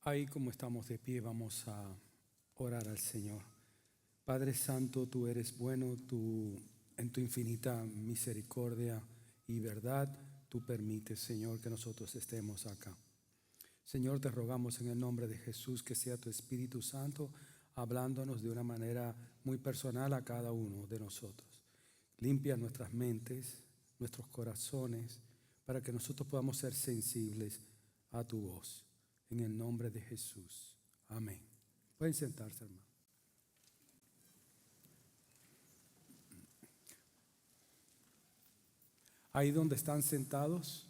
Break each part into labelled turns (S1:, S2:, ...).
S1: Ahí como estamos de pie, vamos a orar al Señor. Padre Santo, tú eres bueno, en tu infinita misericordia y verdad, tú permites, Señor, que nosotros estemos acá. Señor, te rogamos en el nombre de Jesús que sea tu Espíritu Santo hablándonos de una manera muy personal a cada uno de nosotros. Limpia nuestras mentes, nuestros corazones, para que nosotros podamos ser sensibles a tu voz. En el nombre de Jesús. Amén. Pueden sentarse, hermano. Ahí donde están sentados,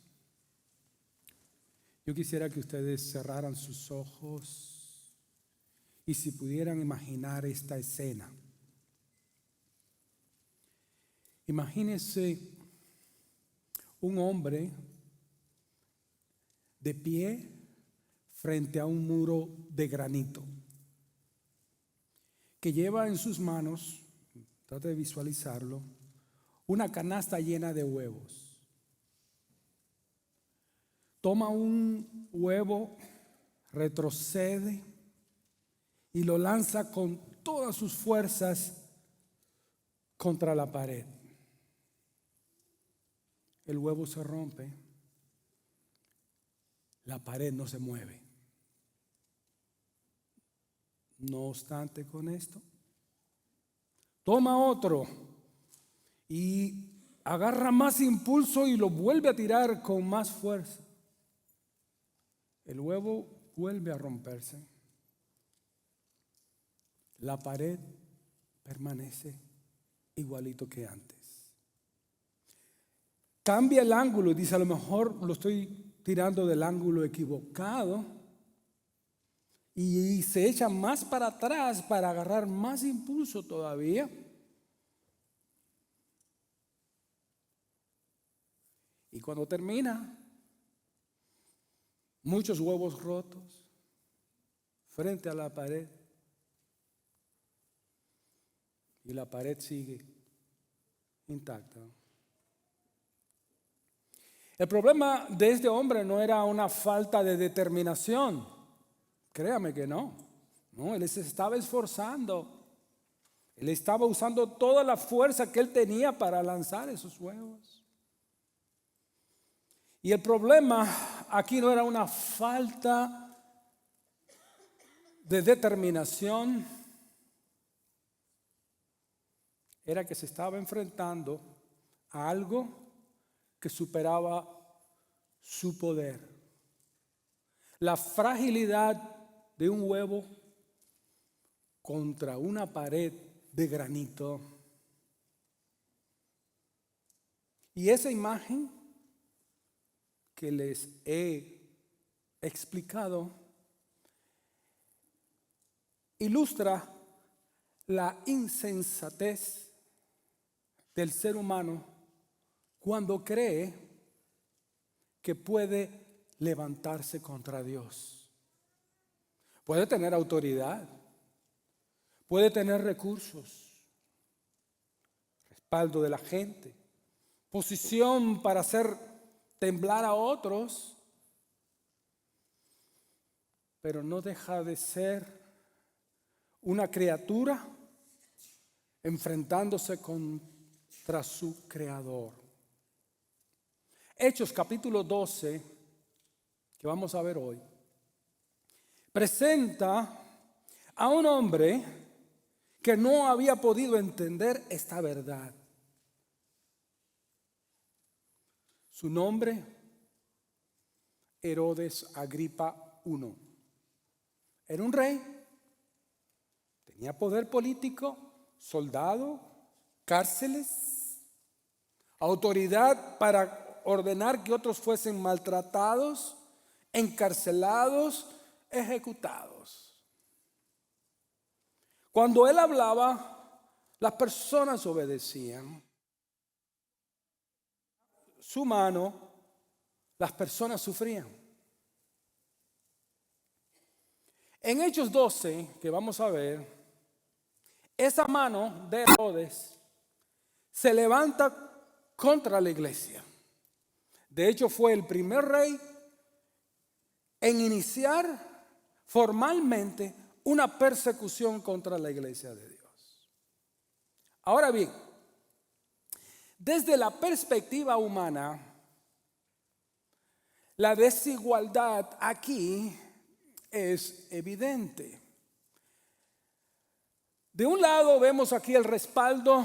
S1: yo quisiera que ustedes cerraran sus ojos y si pudieran imaginar esta escena. Imagínense un hombre de pie frente a un muro de granito que lleva en sus manos, trate de visualizarlo, una canasta llena de huevos. Toma un huevo, retrocede y lo lanza con todas sus fuerzas contra la pared. El huevo se rompe, la pared no se mueve. No obstante con esto, toma otro y agarra más impulso y lo vuelve a tirar con más fuerza. El huevo vuelve a romperse. La pared permanece igualito que antes. Cambia el ángulo y dice, a lo mejor lo estoy tirando del ángulo equivocado. Y se echa más para atrás para agarrar más impulso todavía. Y cuando termina, muchos huevos rotos frente a la pared. Y la pared sigue intacta. El problema de este hombre no era una falta de determinación. Créame que no. No, él se estaba esforzando. Él estaba usando toda la fuerza que él tenía para lanzar esos huevos. Y el problema aquí no era una falta de determinación. Era que se estaba enfrentando a algo que superaba su poder. La fragilidad de un huevo contra una pared de granito. Y esa imagen que les he explicado ilustra la insensatez del ser humano cuando cree que puede levantarse contra Dios. Puede tener autoridad, puede tener recursos, respaldo de la gente, posición para hacer temblar a otros, pero no deja de ser una criatura enfrentándose contra su creador. Hechos capítulo 12, que vamos a ver hoy, presenta a un hombre que no había podido entender esta verdad. Su nombre, Herodes Agripa I. Era un rey, tenía poder político, soldado, cárceles, autoridad para ordenar que otros fuesen maltratados, encarcelados, ejecutados. Cuando él hablaba, las personas obedecían. Su mano, las personas sufrían. En Hechos 12, que vamos a ver, esa mano de Herodes se levanta contra la iglesia. De hecho, fue el primer rey en iniciar formalmente una persecución contra la iglesia de Dios. Ahora bien, desde la perspectiva humana, la desigualdad aquí es evidente. De un lado vemos aquí el respaldo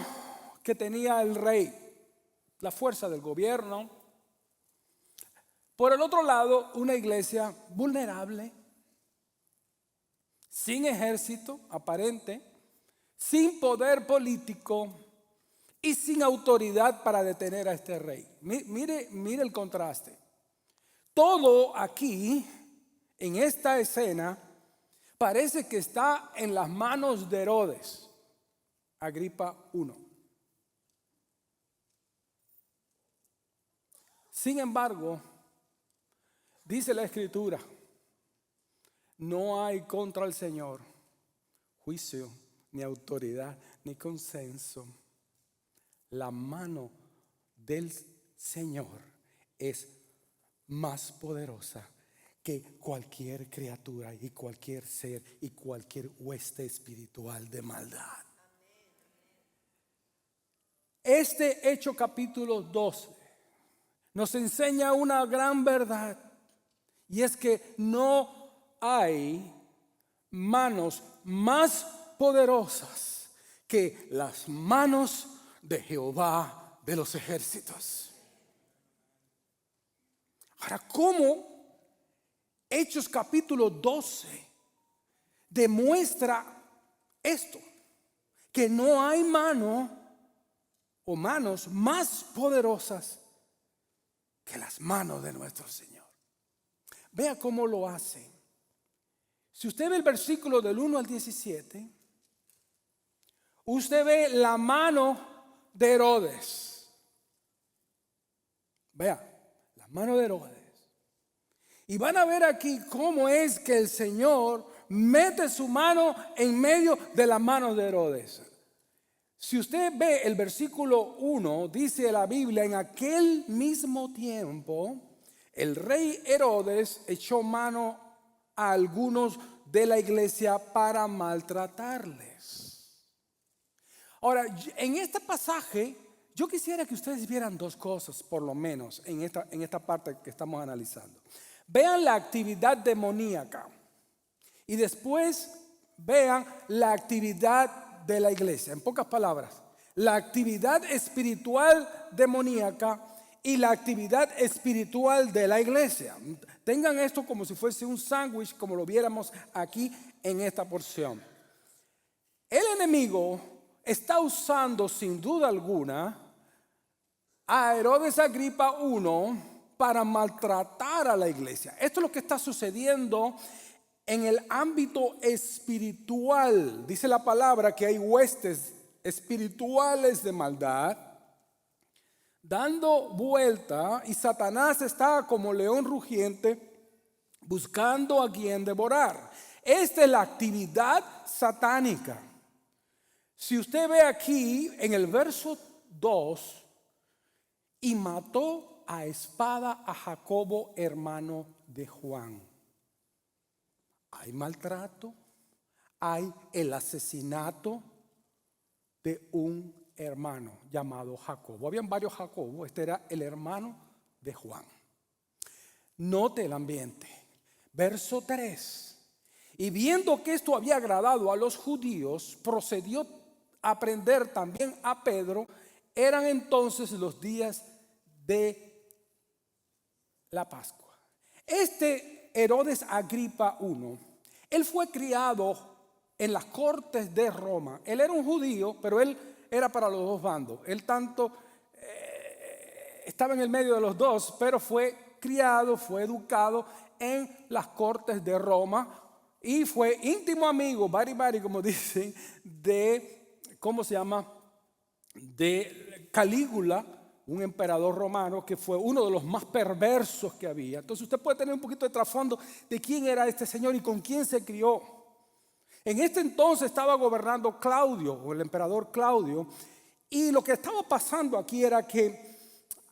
S1: que tenía el rey, la fuerza del gobierno. Por el otro lado, una iglesia vulnerable, sin ejército aparente, sin poder político y sin autoridad para detener a este rey. Mire el contraste. Todo aquí, en esta escena, parece que está en las manos de Herodes, Agripa I. Sin embargo, dice la Escritura, no hay contra el Señor juicio, ni autoridad, ni consenso. La mano del Señor es más poderosa que cualquier criatura y cualquier ser y cualquier hueste espiritual de maldad. Este Hecho capítulo 12 nos enseña una gran verdad, y es que no hay manos más poderosas que las manos de Jehová de los ejércitos. Ahora, ¿cómo Hechos capítulo 12 demuestra esto? Que no hay mano o manos más poderosas que las manos de nuestro Señor. Vea cómo lo hace. Si usted ve el versículo del 1 al 17, usted ve la mano de Herodes. Vea, la mano de Herodes. Y van a ver aquí cómo es que el Señor mete su mano en medio de la mano de Herodes. Si usted ve el versículo 1, dice la Biblia, en aquel mismo tiempo, el rey Herodes echó mano a algunos de la iglesia para maltratarles. Ahora, en este pasaje, yo quisiera que ustedes vieran dos cosas, por lo menos, en esta parte que estamos analizando. Vean la actividad demoníaca y después vean la actividad de la iglesia. En pocas palabras, la actividad espiritual demoníaca y la actividad espiritual de la iglesia. Tengan esto como si fuese un sándwich, como lo viéramos aquí en esta porción. El enemigo está usando sin duda alguna a Herodes Agripa I para maltratar a la iglesia. Esto es lo que está sucediendo en el ámbito espiritual. Dice la palabra que hay huestes espirituales de maldad dando vuelta, y Satanás está como león rugiente buscando a quien devorar. Esta es la actividad satánica. Si usted ve aquí en el verso 2, y mató a espada a Jacobo, hermano de Juan. Hay maltrato, hay el asesinato de un hermano llamado Jacobo. Habían varios Jacobo, este era el hermano de Juan. Note el ambiente. Verso 3. Y viendo que esto había agradado a los judíos, procedió a prender también a Pedro. Eran entonces los días de la Pascua. Este Herodes Agripa I, él fue criado en las cortes de Roma. Él era un judío, pero él era para los dos bandos. Él tanto estaba en el medio de los dos, pero fue criado, fue educado en las cortes de Roma y fue íntimo amigo, bari como dicen, de, ¿cómo se llama? De Calígula, un emperador romano que fue uno de los más perversos que había. Entonces usted puede tener un poquito de trasfondo de quién era este señor y con quién se crió. En este entonces estaba gobernando Claudio, o el emperador Claudio, y lo que estaba pasando aquí era que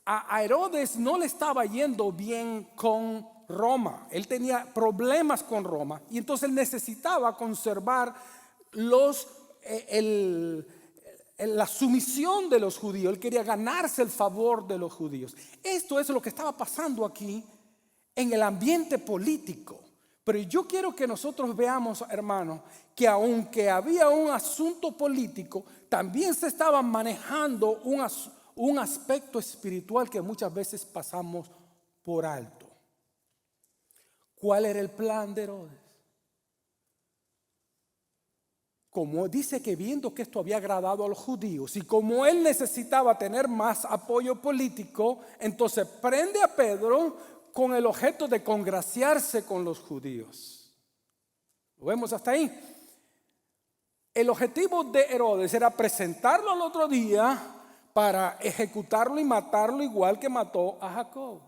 S1: a Herodes no le estaba yendo bien con Roma. Él tenía problemas con Roma y entonces él necesitaba conservar la sumisión de los judíos. Él quería ganarse el favor de los judíos. Esto es lo que estaba pasando aquí en el ambiente político. Pero yo quiero que nosotros veamos, hermanos, que aunque había un asunto político, también se estaba manejando un aspecto espiritual que muchas veces pasamos por alto. ¿Cuál era el plan de Herodes? Como dice que viendo que esto había agradado a los judíos y como él necesitaba tener más apoyo político, entonces prende a Pedro con el objeto de congraciarse con los judíos. ¿Lo vemos hasta ahí? El objetivo de Herodes era presentarlo al otro día para ejecutarlo y matarlo igual que mató a Jacob.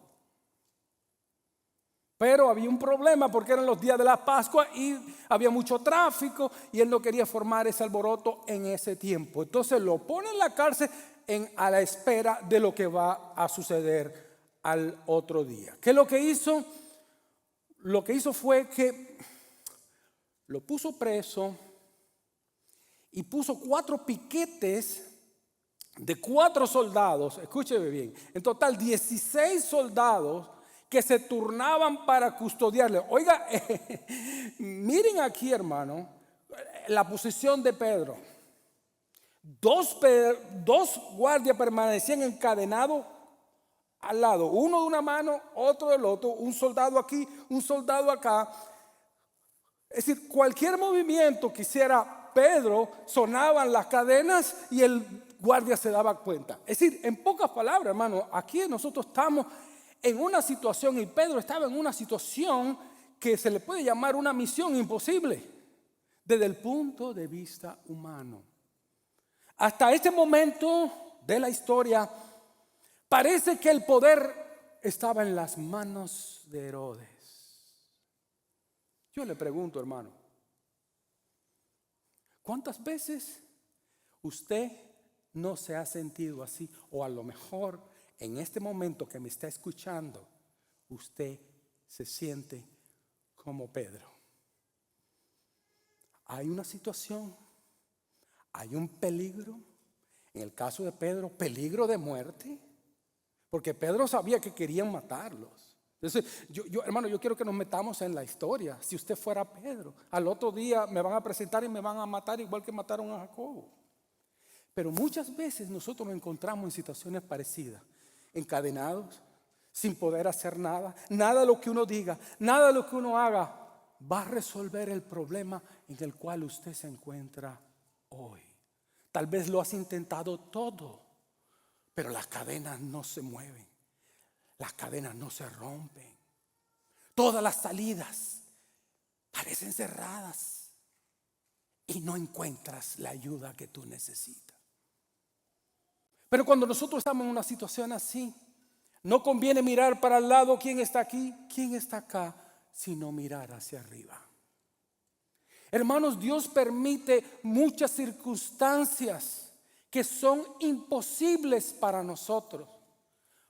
S1: Pero había un problema porque eran los días de la Pascua y había mucho tráfico y él no quería formar ese alboroto en ese tiempo. Entonces lo pone en la cárcel a la espera de lo que va a suceder al otro día. ¿Qué es lo que hizo? Lo que hizo fue que lo puso preso y puso 4 piquetes de 4 soldados. Escúcheme bien. En total 16 soldados que se turnaban para custodiarle. Oiga, miren aquí, hermano, la posición de Pedro. Dos guardias permanecían encadenados al lado, uno de una mano, otro del otro, un soldado aquí, un soldado acá. Es decir, cualquier movimiento que hiciera Pedro, sonaban las cadenas y el guardia se daba cuenta. Es decir, en pocas palabras, hermano, aquí nosotros estamos en una situación, y Pedro estaba en una situación que se le puede llamar una misión imposible desde el punto de vista humano. Hasta este momento de la historia parece que el poder estaba en las manos de Herodes. Yo le pregunto, hermano, ¿cuántas veces usted no se ha sentido así? O a lo mejor en este momento que me está escuchando, usted se siente como Pedro. Hay una situación, hay un peligro. En el caso de Pedro, peligro de muerte, porque Pedro sabía que querían matarlos. Entonces, hermano, yo quiero que nos metamos en la historia. Si usted fuera Pedro, al otro día me van a presentar y me van a matar igual que mataron a Jacobo. Pero muchas veces nosotros nos encontramos en situaciones parecidas, encadenados, sin poder hacer nada. Nada de lo que uno diga, nada de lo que uno haga va a resolver el problema en el cual usted se encuentra hoy. Tal vez lo has intentado todo, pero las cadenas no se mueven, las cadenas no se rompen. Todas las salidas parecen cerradas y no encuentras la ayuda que tú necesitas. Pero cuando nosotros estamos en una situación así, no conviene mirar para el lado, quién está aquí, quién está acá, sino mirar hacia arriba. Hermanos, Dios permite muchas circunstancias que son imposibles para nosotros,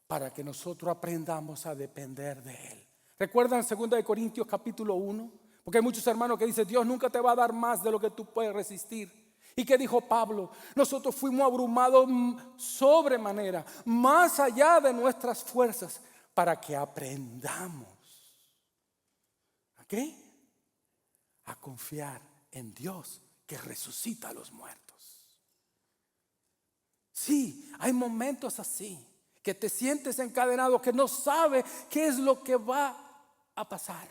S1: para que nosotros aprendamos a depender de Él. ¿Recuerdan 2 Corintios capítulo 1? Porque hay muchos hermanos que dicen, Dios nunca te va a dar más de lo que tú puedes resistir. ¿Y qué dijo Pablo? Nosotros fuimos abrumados sobremanera, más allá de nuestras fuerzas, para que aprendamos. ¿A qué? A confiar en Dios que resucita a los muertos. Sí, hay momentos así, que te sientes encadenado, que no sabes qué es lo que va a pasar.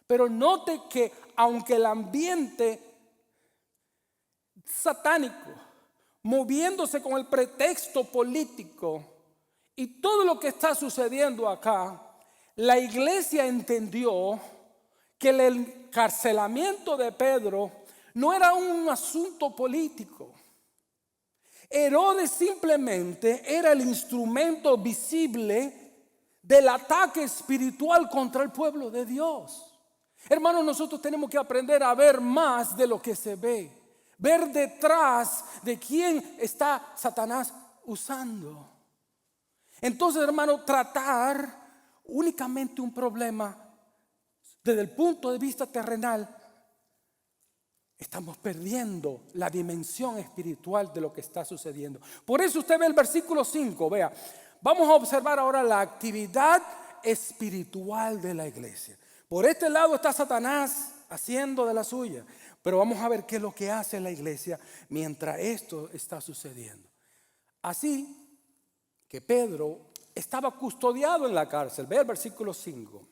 S1: Pero note que aunque el ambiente satánico, moviéndose con el pretexto político y todo lo que está sucediendo acá, la iglesia entendió que el encarcelamiento de Pedro no era un asunto político. Herodes simplemente era el instrumento visible del ataque espiritual contra el pueblo de Dios. Hermanos, nosotros tenemos que aprender a ver más de lo que se ve. Ver detrás de quién está Satanás usando. Entonces, hermano, tratar únicamente un problema desde el punto de vista terrenal, estamos perdiendo la dimensión espiritual de lo que está sucediendo. Por eso usted ve el versículo 5, vea, vamos a observar ahora la actividad espiritual de la iglesia. Por este lado está Satanás haciendo de la suya, pero vamos a ver qué es lo que hace la iglesia mientras esto está sucediendo. Así que Pedro estaba custodiado en la cárcel. Ve el versículo 5.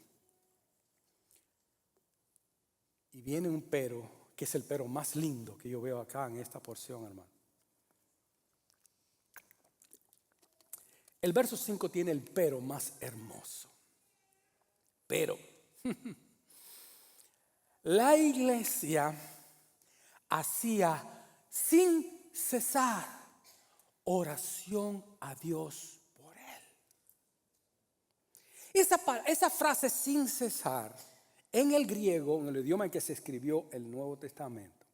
S1: Y viene un pero, que es el pero más lindo que yo veo acá en esta porción, hermano. El verso 5 tiene el pero más hermoso. Pero la iglesia hacía sin cesar oración a Dios por él. Esa frase sin cesar en el griego, en el idioma en que se escribió el Nuevo Testamento,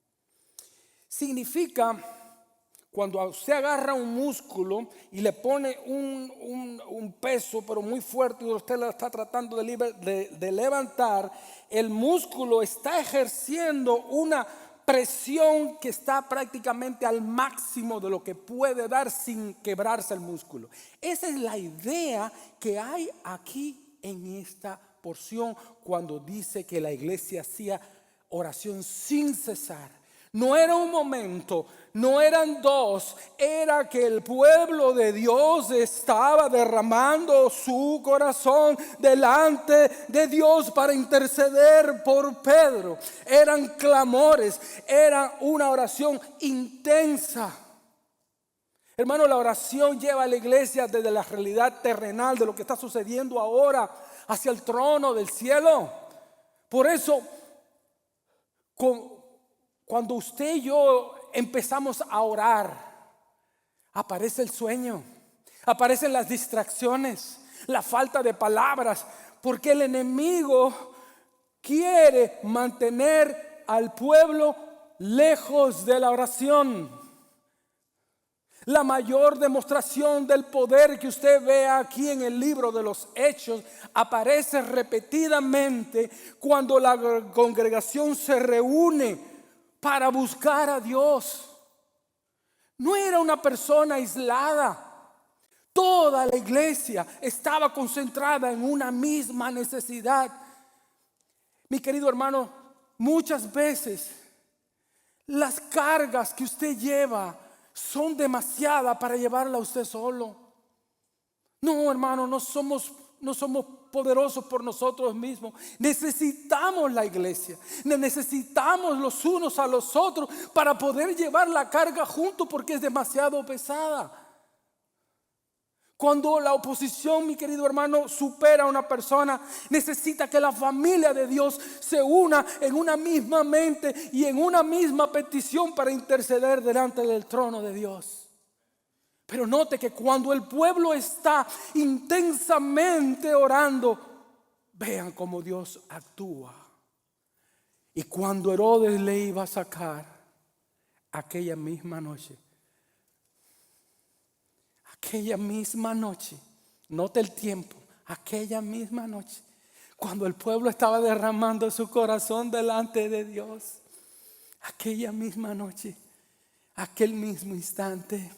S1: significa cuando usted agarra un músculo y le pone un peso pero muy fuerte y usted lo está tratando de levantar, el músculo está ejerciendo una presión que está prácticamente al máximo de lo que puede dar sin quebrarse el músculo. Esa es la idea que hay aquí en esta porción cuando dice que la iglesia hacía oración sin cesar. No era un momento, no eran dos, era que el pueblo de Dios estaba derramando su corazón delante de Dios para interceder por Pedro. Eran clamores, era una oración intensa. Hermano, la oración lleva a la iglesia desde la realidad terrenal de lo que está sucediendo ahora hacia el trono del cielo. Por eso, cuando usted y yo empezamos a orar, aparece el sueño, aparecen las distracciones, la falta de palabras, porque el enemigo quiere mantener al pueblo lejos de la oración. La mayor demostración del poder que usted ve aquí en el libro de los Hechos aparece repetidamente cuando la congregación se reúne para buscar a Dios. No era una persona aislada. Toda la iglesia estaba concentrada en una misma necesidad. Mi querido hermano, muchas veces las cargas que usted lleva son demasiadas para llevarla a usted solo. No, hermano, no somos poderosos por nosotros mismos. Necesitamos la iglesia. Necesitamos los unos a los otros para poder llevar la carga juntos porque es demasiado pesada. Cuando la oposición, mi querido hermano, supera a una persona, necesita que la familia de Dios se una en una misma mente y en una misma petición para interceder delante del trono de Dios. Pero note que cuando el pueblo está intensamente orando, vean cómo Dios actúa. Y cuando Herodes le iba a sacar aquella misma noche, note el tiempo, aquella misma noche, cuando el pueblo estaba derramando su corazón delante de Dios, aquella misma noche, aquel mismo instante,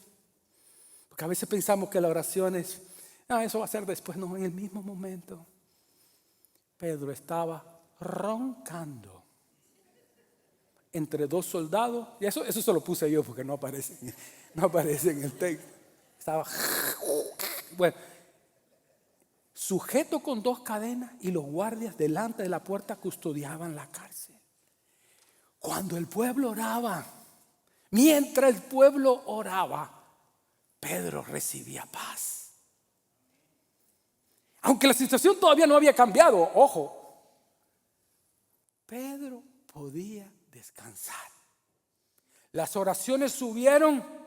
S1: porque a veces pensamos que la oración es, eso va a ser después, no, en el mismo momento, Pedro estaba roncando entre dos soldados, y eso se lo puse yo porque no aparece en el texto. Estaba, bueno, sujeto con dos cadenas y los guardias delante de la puerta custodiaban la cárcel. Cuando el pueblo oraba, mientras el pueblo oraba, Pedro recibía paz. Aunque la situación todavía no había cambiado, ojo, Pedro podía descansar. Las oraciones subieron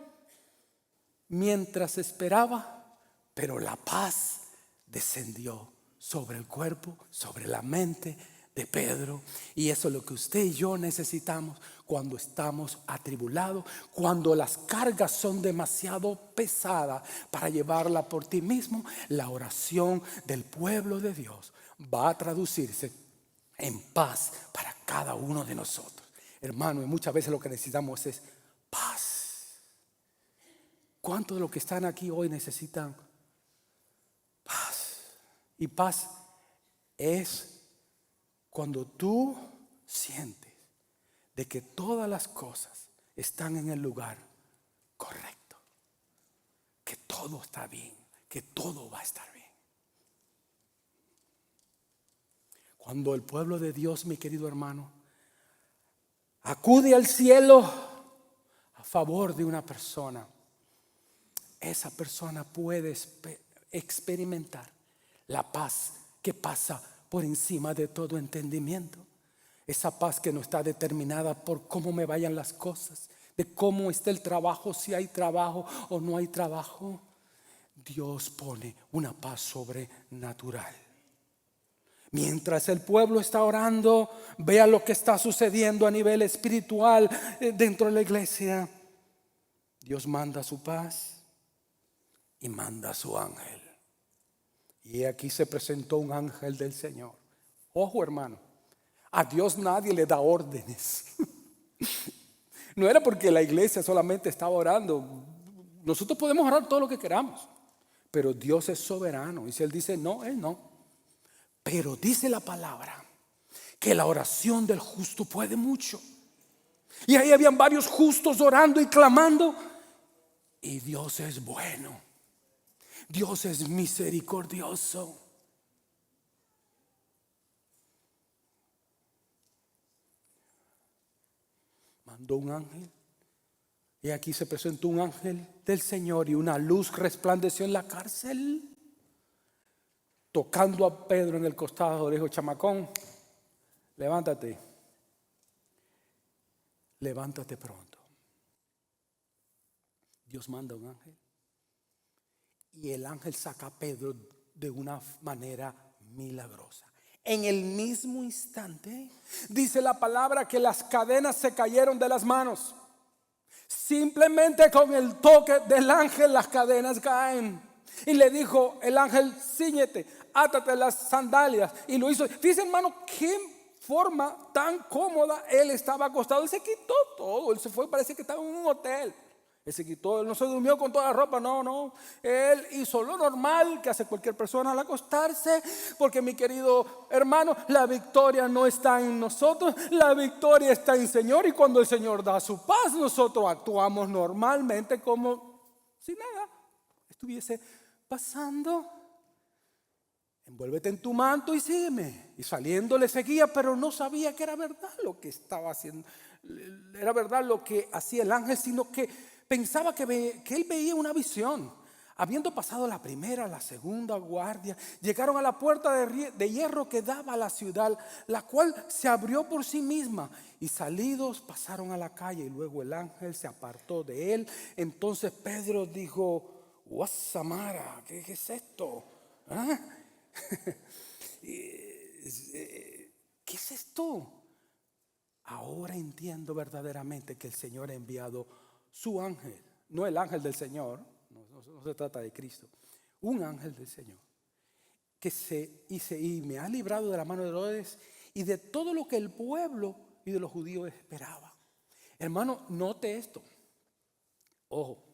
S1: mientras esperaba, pero la paz descendió sobre el cuerpo, sobre la mente de Pedro. Y eso es lo que usted y yo necesitamos cuando estamos atribulados, cuando las cargas son demasiado pesadas para llevarla por ti mismo. La oración del pueblo de Dios va a traducirse en paz para cada uno de nosotros. Hermano, y muchas veces lo que necesitamos es paz. ¿Cuántos de los que están aquí hoy necesitan paz? Y paz es cuando tú sientes de que todas las cosas están en el lugar correcto, que todo está bien, que todo va a estar bien. Cuando el pueblo de Dios, mi querido hermano, acude al cielo a favor de una persona, esa persona puede experimentar la paz que pasa por encima de todo entendimiento. Esa paz que no está determinada por cómo me vayan las cosas, de cómo está el trabajo, si hay trabajo o no hay trabajo. Dios pone una paz sobrenatural. Mientras el pueblo está orando, vea lo que está sucediendo a nivel espiritual dentro de la iglesia. Dios manda su paz y manda su ángel. Y aquí se presentó un ángel del Señor. Ojo, hermano, a Dios nadie le da órdenes. No era porque la iglesia solamente estaba orando. Nosotros podemos orar todo lo que queramos, pero Dios es soberano. Y si Él dice no, Él no. Pero dice la palabra que la oración del justo puede mucho. Y ahí habían varios justos orando y clamando. Y Dios es bueno. Dios es misericordioso. Mandó un ángel. Y aquí se presentó un ángel del Señor y una luz resplandeció en la cárcel. Tocando a Pedro en el costado, le dijo: chamacón, levántate. Levántate pronto. Dios manda un ángel. Y el ángel saca a Pedro de una manera milagrosa. En el mismo instante, dice la palabra que las cadenas se cayeron de las manos. Simplemente con el toque del ángel las cadenas caen. Y le dijo el ángel: cíñete, átate las sandalias. Y lo hizo. Dice, hermano, qué forma tan cómoda. Él estaba acostado. Él se quitó todo. Él se fue, parece que estaba en un hotel. Él se quitó, él no se durmió con toda la ropa, no. Él hizo lo normal que hace cualquier persona al acostarse. Porque, mi querido hermano, la victoria no está en nosotros, la victoria está en el Señor. Y cuando el Señor da su paz, nosotros actuamos normalmente como si nada estuviese pasando. Envuélvete en tu manto y sígueme. Y saliendo le seguía, pero no sabía que era verdad lo que estaba haciendo. Era verdad lo que hacía el ángel, sino que pensaba que él veía una visión. Habiendo pasado la primera, la segunda guardia, llegaron a la puerta de hierro que daba a la ciudad, la cual se abrió por sí misma. Y salidos pasaron a la calle, y luego el ángel se apartó de él. Entonces Pedro dijo: Guasamara, ¿qué es esto? ¿Ah? ¿Qué es esto? Ahora entiendo verdaderamente que el Señor ha enviado su ángel, no el ángel del Señor, no se trata de Cristo, un ángel del Señor y me ha librado de la mano de Herodes y de todo lo que el pueblo y de los judíos esperaba. Hermano, note esto. Ojo,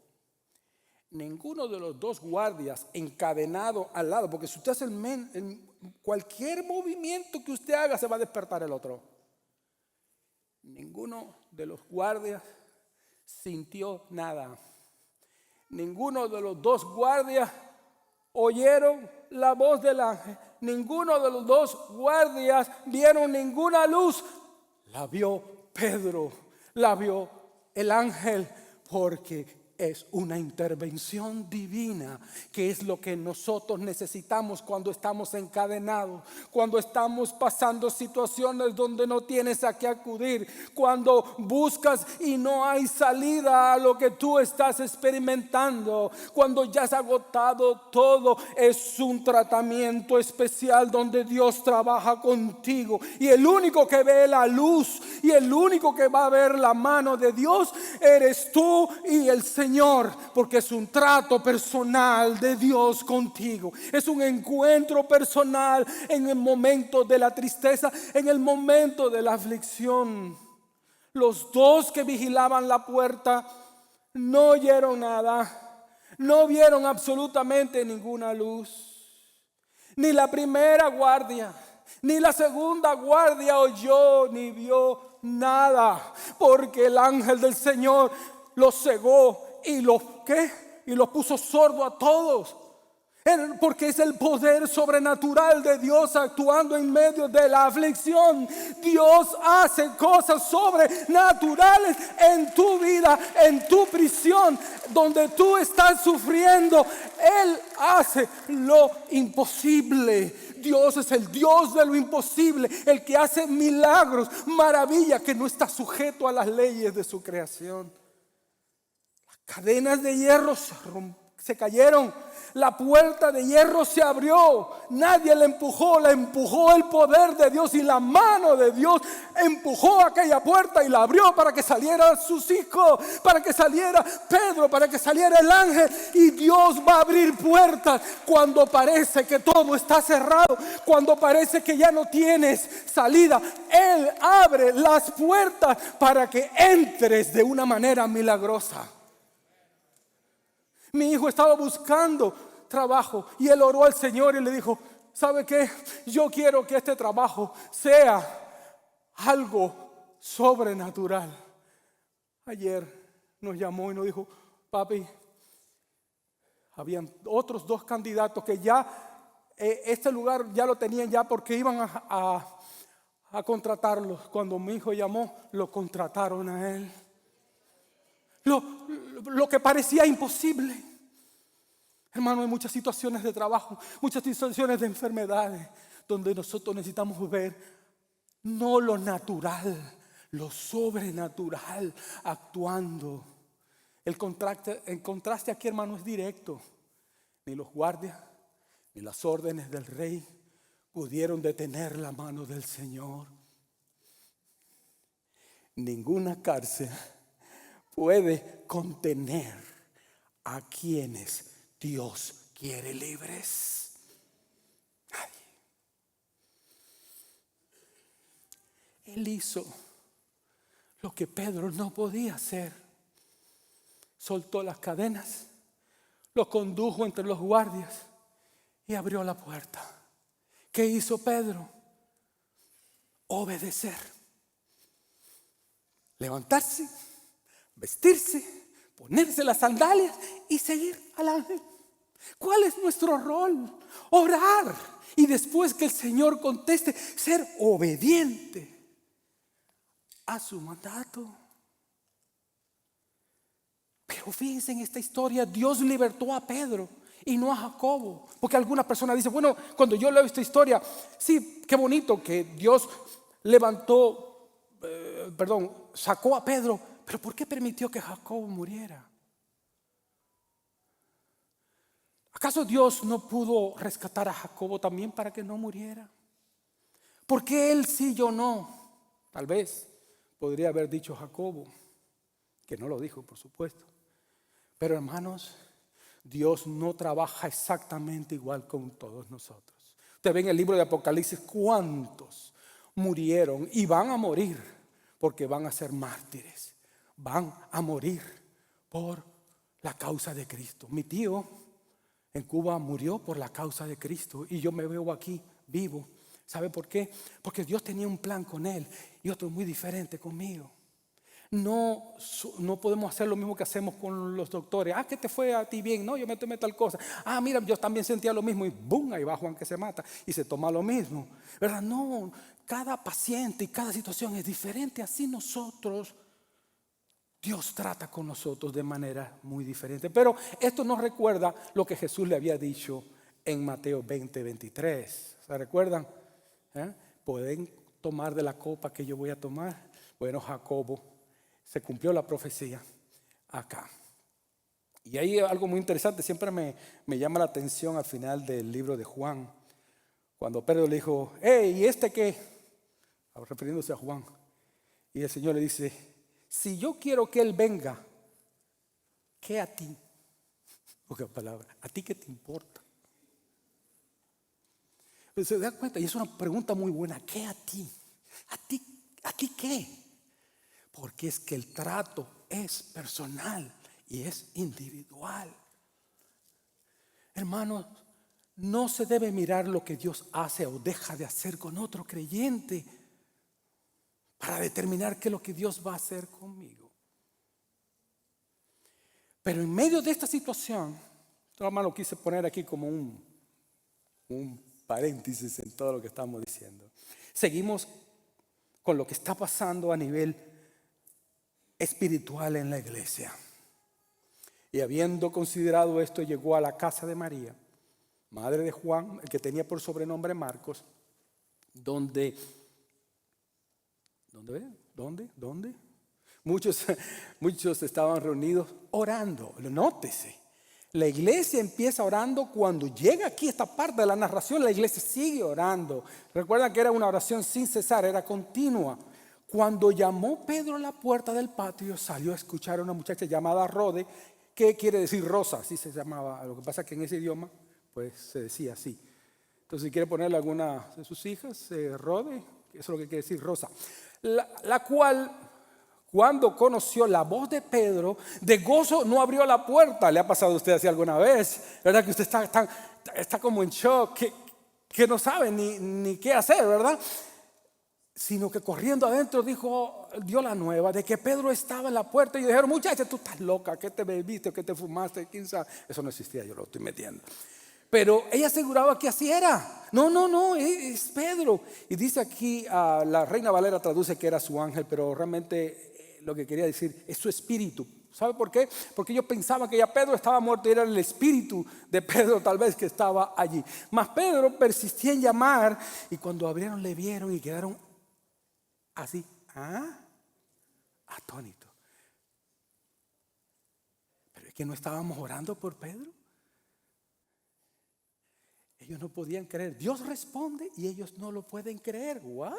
S1: ninguno de los dos guardias encadenado al lado, porque si usted hace cualquier movimiento que usted haga, se va a despertar el otro. Ninguno de los guardias sintió nada. Ninguno de los dos guardias oyeron la voz del ángel. Ninguno de los dos guardias vieron ninguna luz. La vio Pedro, la vio el ángel, porque es una intervención divina, que es lo que nosotros necesitamos cuando estamos encadenados, cuando estamos pasando situaciones donde no tienes a qué acudir, cuando buscas y no hay salida a lo que tú estás experimentando, cuando ya has agotado todo. Es un tratamiento especial donde Dios trabaja contigo, y el único que ve la luz y el único que va a ver la mano de Dios eres tú y el Señor, porque es un trato personal de Dios contigo. Es un encuentro personal en el momento de la tristeza, en el momento de la aflicción. Los dos que vigilaban la puerta no oyeron nada, no vieron absolutamente ninguna luz. Ni la primera guardia, ni la segunda guardia oyó ni vio nada, porque el ángel del Señor los cegó y los puso sordo a todos. Porque es el poder sobrenatural de Dios actuando en medio de la aflicción. Dios hace cosas sobrenaturales en tu vida, en tu prisión, donde tú estás sufriendo. Él hace lo imposible. Dios es el Dios de lo imposible, el que hace milagros, maravillas, que no está sujeto a las leyes de su creación. Las cadenas de hierro se cayeron. La puerta de hierro se abrió. Nadie la empujó el poder de Dios, y la mano de Dios empujó aquella puerta y la abrió para que salieran sus hijos, para que saliera Pedro, para que saliera el ángel. Y Dios va a abrir puertas cuando parece que todo está cerrado, cuando parece que ya no tienes salida. Él abre las puertas para que entres de una manera milagrosa. Mi hijo estaba buscando trabajo y él oró al Señor y le dijo: ¿sabe qué? Yo quiero que este trabajo sea algo sobrenatural. Ayer nos llamó y nos dijo: papi, habían otros 2 candidatos que ya este lugar ya lo tenían ya, porque iban a contratarlos. Cuando mi hijo llamó, lo contrataron a él. Lo que parecía imposible. Hermano, hay muchas situaciones de trabajo, muchas situaciones de enfermedades, donde nosotros necesitamos ver no lo natural, lo sobrenatural actuando. El contraste aquí, hermano, es directo. Ni los guardias ni las órdenes del rey pudieron detener la mano del Señor. Ninguna cárcel puede contener a quienes Dios quiere libres. Nadie. Él hizo lo que Pedro no podía hacer. Soltó las cadenas, lo condujo entre los guardias y abrió la puerta. ¿Qué hizo Pedro? Obedecer. Levantarse, vestirse, ponerse las sandalias y seguir al ángel. ¿Cuál es nuestro rol? Orar, y después que el Señor conteste, ser obediente a su mandato. Pero fíjense, en esta historia Dios libertó a Pedro y no a Jacobo. Porque algunas personas dicen: bueno, cuando yo leo esta historia, sí, qué bonito que Dios sacó a Pedro, pero ¿por qué permitió que Jacobo muriera? ¿Acaso Dios no pudo rescatar a Jacobo también para que no muriera? ¿Por qué él sí, yo no? Tal vez podría haber dicho Jacobo, que no lo dijo, por supuesto. Pero hermanos, Dios no trabaja exactamente igual con todos nosotros. Usted ve en el libro de Apocalipsis cuántos murieron y van a morir, porque van a ser mártires. Van a morir por la causa de Cristo. Mi tío en Cuba murió por la causa de Cristo, y yo me veo aquí vivo. ¿Sabe por qué? Porque Dios tenía un plan con él y otro muy diferente conmigo. No podemos hacer lo mismo que hacemos con los doctores. ¿Qué te fue a ti bien? No, yo me tomé tal cosa. Mira, yo también sentía lo mismo, y ¡bum! Ahí va Juan que se mata y se toma lo mismo, ¿verdad? No, cada paciente y cada situación es diferente. Así nosotros, Dios trata con nosotros de manera muy diferente. Pero esto nos recuerda lo que Jesús le había dicho en Mateo 20:23. ¿Se recuerdan? ¿Pueden tomar de la copa que yo voy a tomar? Bueno, Jacobo, se cumplió la profecía acá. Y hay algo muy interesante, siempre me llama la atención al final del libro de Juan, cuando Pedro le dijo, hey, ¿y este qué? Refiriéndose a Juan. Y el Señor le dice, si yo quiero que Él venga, ¿qué a ti? Pocas palabras, ¿a ti qué te importa? Pero se da cuenta, y es una pregunta muy buena, ¿qué a ti? ¿A ti qué? Porque es que el trato es personal y es individual. Hermanos, no se debe mirar lo que Dios hace o deja de hacer con otro creyente para determinar qué es lo que Dios va a hacer conmigo. Pero en medio de esta situación, hermano, quise poner aquí como un paréntesis en todo lo que estamos diciendo. Seguimos con lo que está pasando a nivel espiritual en la iglesia. Y habiendo considerado esto, llegó a la casa de María, madre de Juan, el que tenía por sobrenombre Marcos, donde muchos estaban reunidos orando. Nótese, la iglesia empieza orando. Cuando llega aquí esta parte de la narración, la iglesia sigue orando. Recuerdan que era una oración sin cesar, era continua. Cuando llamó Pedro a la puerta del patio, salió a escuchar a una muchacha llamada Rode, que quiere decir rosa, así se llamaba. Lo que pasa es que en ese idioma pues se decía así. Entonces si quiere ponerle a alguna de sus hijas, Rode, eso es lo que quiere decir rosa, la cual, cuando conoció la voz de Pedro, de gozo no abrió la puerta. ¿Le ha pasado a usted así alguna vez? ¿Verdad que usted está como en shock, que no sabe ni qué hacer, verdad? Sino que corriendo adentro dio la nueva de que Pedro estaba en la puerta. Y dijeron, muchacha, tú estás loca, ¿qué te bebiste, qué te fumaste? ¿Quién sabe? Eso no existía, yo lo estoy metiendo. Pero ella aseguraba que así era. No, es Pedro. Y dice aquí, la Reina Valera traduce que era su ángel, pero realmente lo que quería decir es su espíritu. ¿Sabe por qué? Porque yo pensaba que ya Pedro estaba muerto y era el espíritu de Pedro tal vez que estaba allí. Mas Pedro persistía en llamar, y cuando abrieron le vieron y quedaron así, atónitos. Pero es que no estábamos orando por Pedro. Ellos no podían creer. Dios responde y ellos no lo pueden creer. ¿What?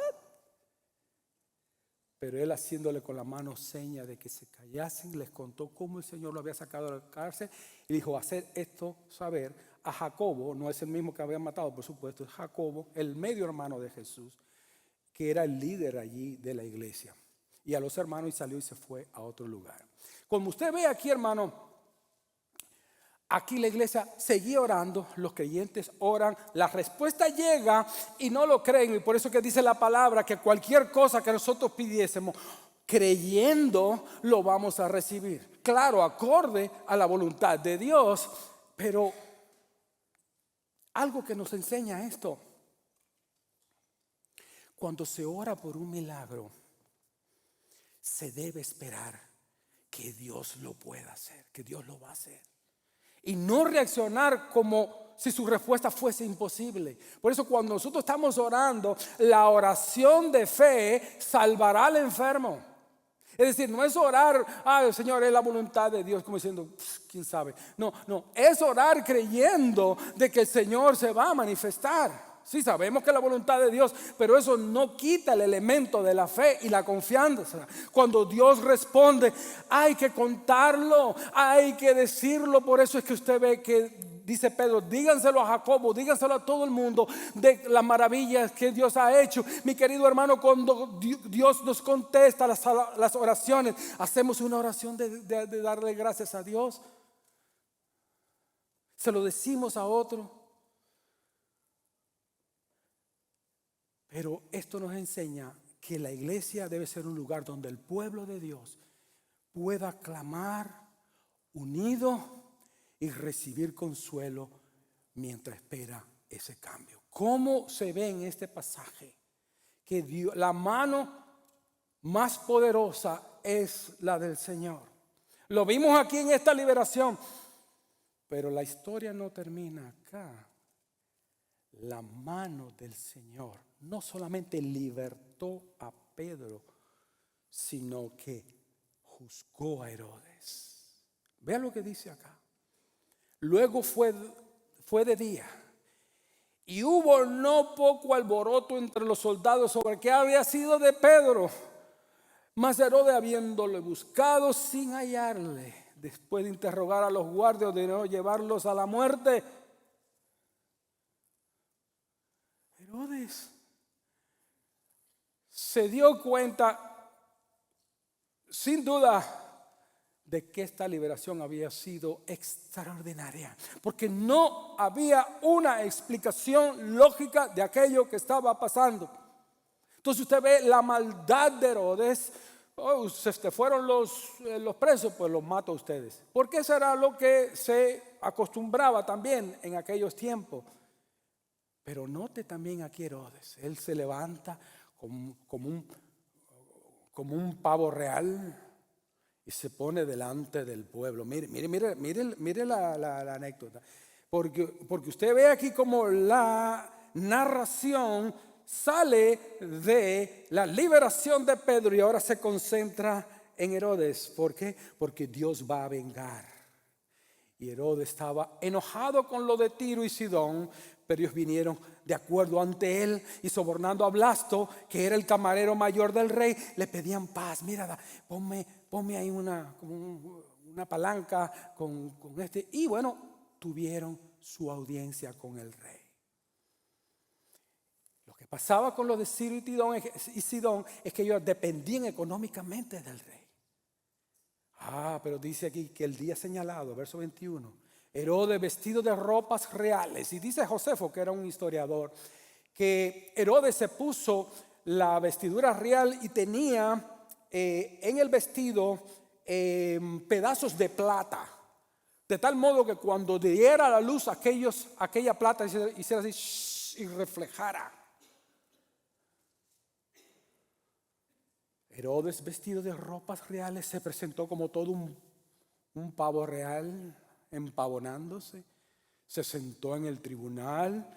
S1: Pero él, haciéndole con la mano seña de que se callasen, les contó cómo el Señor lo había sacado de la cárcel y dijo, hacer esto saber a Jacobo. No es el mismo que habían matado, por supuesto, es Jacobo, el medio hermano de Jesús, que era el líder allí de la iglesia. Y a los hermanos, y salió y se fue a otro lugar. Como usted ve aquí, hermano, aquí la iglesia seguía orando, los creyentes oran, la respuesta llega y no lo creen. Y por eso que dice la palabra que cualquier cosa que nosotros pidiésemos, creyendo, lo vamos a recibir. Claro, acorde a la voluntad de Dios. Pero algo que nos enseña esto: cuando se ora por un milagro, se debe esperar que Dios lo pueda hacer, que Dios lo va a hacer. Y no reaccionar como si su respuesta fuese imposible. Por eso cuando nosotros estamos orando, la oración de fe salvará al enfermo. Es decir, no es orar, Señor, es la voluntad de Dios, como diciendo, quién sabe. No, es orar creyendo de que el Señor se va a manifestar. Sí, sabemos que es la voluntad de Dios, pero eso no quita el elemento de la fe y la confianza. Cuando Dios responde, hay que contarlo, hay que decirlo. Por eso es que usted ve que dice Pedro, díganselo a Jacobo, díganselo a todo el mundo de las maravillas que Dios ha hecho. Mi querido hermano, cuando Dios nos contesta las oraciones, hacemos una oración de darle gracias a Dios. Se lo decimos a otro. Pero esto nos enseña que la iglesia debe ser un lugar donde el pueblo de Dios pueda clamar unido y recibir consuelo mientras espera ese cambio. ¿Cómo se ve en este pasaje? Que Dios, la mano más poderosa es la del Señor. Lo vimos aquí en esta liberación, pero la historia no termina acá. La mano del Señor no solamente libertó a Pedro, sino que juzgó a Herodes. Vean lo que dice acá. Luego fue de día, y hubo no poco alboroto entre los soldados sobre qué había sido de Pedro. Mas Herodes, habiéndole buscado sin hallarle, después de interrogar a los guardias, ordenó llevarlos a la muerte. Herodes se dio cuenta, sin duda, de que esta liberación había sido extraordinaria, porque no había una explicación lógica de aquello que estaba pasando. Entonces usted ve la maldad de Herodes. Oh, se fueron los presos, pues los mato a ustedes, porque eso era lo que se acostumbraba también en aquellos tiempos. Pero note también aquí Herodes, él se levanta como un pavo real y se pone delante del pueblo. Mire la anécdota, porque usted ve aquí como la narración sale de la liberación de Pedro y ahora se concentra en Herodes. ¿Por qué? Porque Dios va a vengar. Y Herodes estaba enojado con lo de Tiro y Sidón, pero ellos vinieron de acuerdo ante él y sobornando a Blasto, que era el camarero mayor del rey, le pedían paz. Mira, ponme ahí una palanca con este. Y bueno, tuvieron su audiencia con el rey. Lo que pasaba con los de Tiro y Sidón es que ellos dependían económicamente del rey. Pero dice aquí que el día señalado, verso 21, Herodes vestido de ropas reales. Y dice Josefo, que era un historiador, que Herodes se puso la vestidura real y tenía en el vestido pedazos de plata. De tal modo que cuando diera a la luz aquella plata hiciera así y reflejara. Herodes, vestido de ropas reales, se presentó como todo un pavo real, empavonándose. Se sentó en el tribunal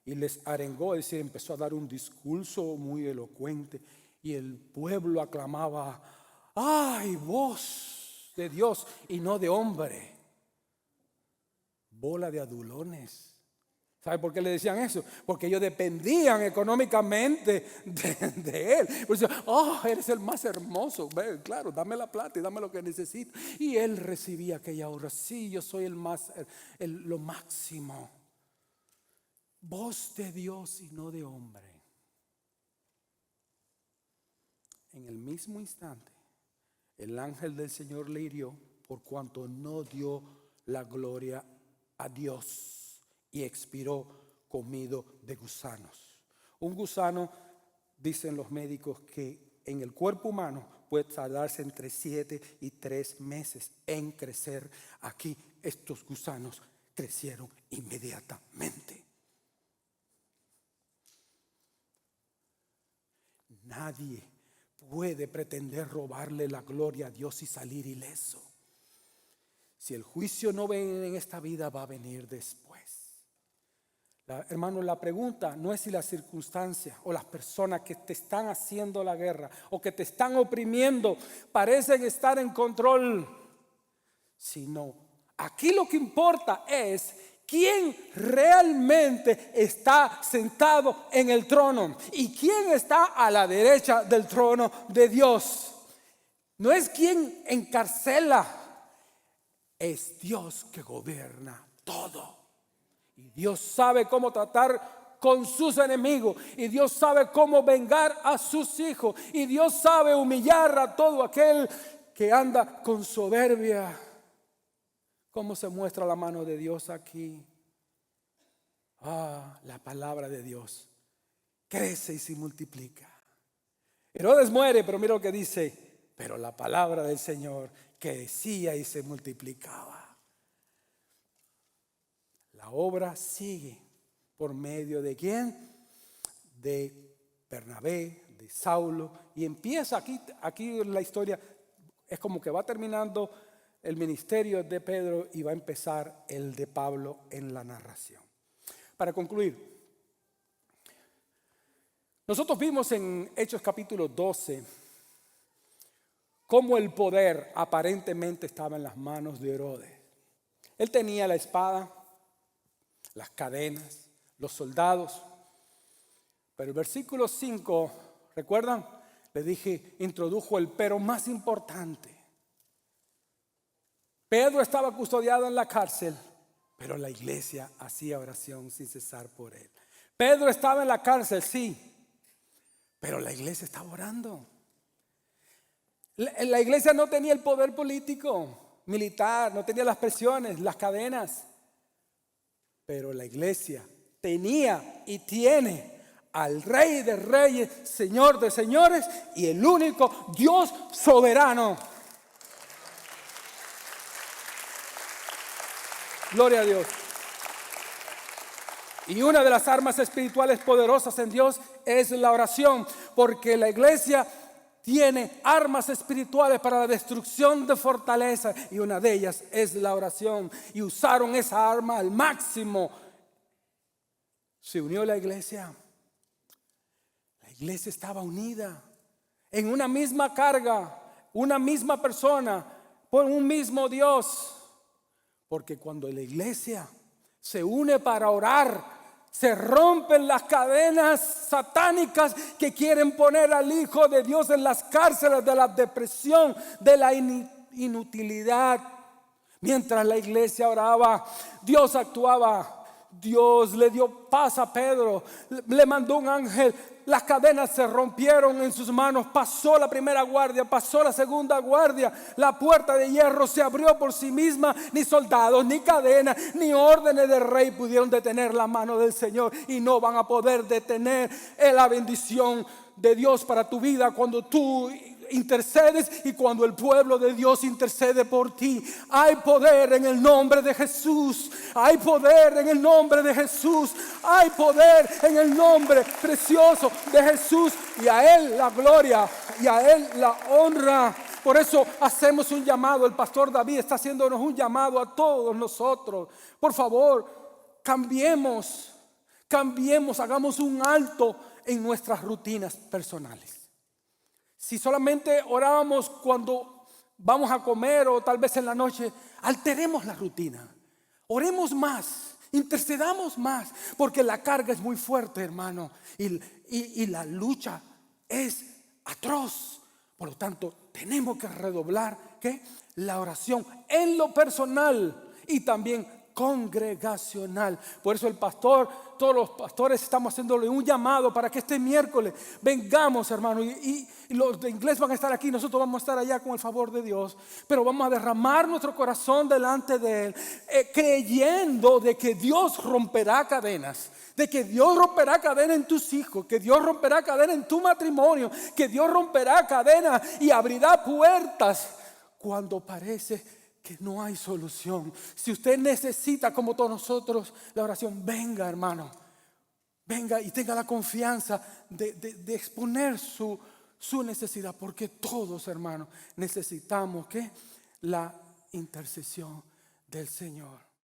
S1: y les arengó, es decir, empezó a dar un discurso muy elocuente. Y el pueblo aclamaba: ¡ay, voz de Dios y no de hombre! Bola de adulones. ¿Sabe por qué le decían eso? Porque ellos dependían económicamente de él. Por eso, eres el más hermoso. Claro, dame la plata y dame lo que necesito. Y él recibía aquella honra. Sí, yo soy lo máximo. Voz de Dios y no de hombre. En el mismo instante, el ángel del Señor le hirió por cuanto no dio la gloria a Dios. Y expiró comido de gusanos. Un gusano, dicen los médicos, que en el cuerpo humano puede tardarse entre 7 y 3 meses en crecer. Aquí estos gusanos crecieron inmediatamente. Nadie puede pretender robarle la gloria a Dios y salir ileso. Si el juicio no viene en esta vida, va a venir después. Hermano, la pregunta no es si las circunstancias o las personas que te están haciendo la guerra o que te están oprimiendo parecen estar en control, sino aquí lo que importa es quién realmente está sentado en el trono y quién está a la derecha del trono de Dios. No es quien encarcela, es Dios que gobierna todo. Y Dios sabe cómo tratar con sus enemigos. Y Dios sabe cómo vengar a sus hijos. Y Dios sabe humillar a todo aquel que anda con soberbia. ¿Cómo se muestra la mano de Dios aquí? La palabra de Dios crece y se multiplica. Herodes muere, pero mira lo que dice: pero la palabra del Señor crecía y se multiplicaba. La obra sigue por medio de ¿quién? De Bernabé, de Saulo Y empieza aquí la historia, es como que va terminando el ministerio de Pedro y va a empezar el de Pablo en la narración. Para concluir, nosotros vimos en Hechos capítulo 12 cómo el poder aparentemente estaba en las manos de Herodes. Él tenía la espada, las cadenas, los soldados. Pero el versículo 5, ¿recuerdan? Le dije, introdujo el pero más importante. Pedro estaba custodiado en la cárcel, pero la iglesia hacía oración sin cesar por él. Pedro estaba en la cárcel, sí, pero la iglesia estaba orando. La iglesia no tenía el poder político, militar, no tenía las presiones, las cadenas. Pero la iglesia tenía y tiene al Rey de Reyes, Señor de Señores y el único Dios soberano. Gloria a Dios. Y una de las armas espirituales poderosas en Dios es la oración, porque la iglesia tiene armas espirituales para la destrucción de fortaleza y una de ellas es la oración. Y usaron esa arma al máximo. Se unió la iglesia. La iglesia estaba unida en una misma carga, una misma persona, por un mismo Dios. Porque cuando la iglesia se une para orar, se rompen las cadenas satánicas que quieren poner al Hijo de Dios en las cárceles de la depresión, de la inutilidad. Mientras la iglesia oraba, Dios actuaba. Dios le dio paz a Pedro, le mandó un ángel. Las cadenas se rompieron en sus manos. Pasó la primera guardia, pasó la segunda guardia. La puerta de hierro se abrió por sí misma. Ni soldados, ni cadenas, ni órdenes de rey pudieron detener la mano del Señor. Y no van a poder detener la bendición de Dios para tu vida cuando tú intercedes y cuando el pueblo de Dios intercede por ti. Hay poder en el nombre de Jesús. Hay poder en el nombre de Jesús. Hay poder en el nombre precioso de Jesús. Y a Él la gloria y a Él la honra. Por eso hacemos un llamado. El pastor David está haciéndonos un llamado a todos nosotros. Por favor, cambiemos, hagamos un alto en nuestras rutinas personales. Si solamente orábamos cuando vamos a comer o tal vez en la noche, alteremos la rutina. Oremos más, intercedamos más, porque la carga es muy fuerte, hermano, y la lucha es atroz. Por lo tanto, tenemos que redoblar ¿qué? La oración en lo personal y también congregacional. Por eso el pastor, todos los pastores estamos haciéndole un llamado para que este miércoles vengamos, hermano, y los de inglés van a estar aquí, nosotros vamos a estar allá con el favor de Dios, pero vamos a derramar nuestro corazón delante de Él, creyendo de que Dios romperá cadenas, de que Dios romperá cadenas en tus hijos, que Dios romperá cadenas en tu matrimonio, que Dios romperá cadenas y abrirá puertas cuando parece que no hay solución. Si usted necesita, como todos nosotros, la oración, venga, hermano, venga y tenga la confianza de exponer su necesidad, porque todos, hermanos, necesitamos ¿qué? La intercesión del Señor.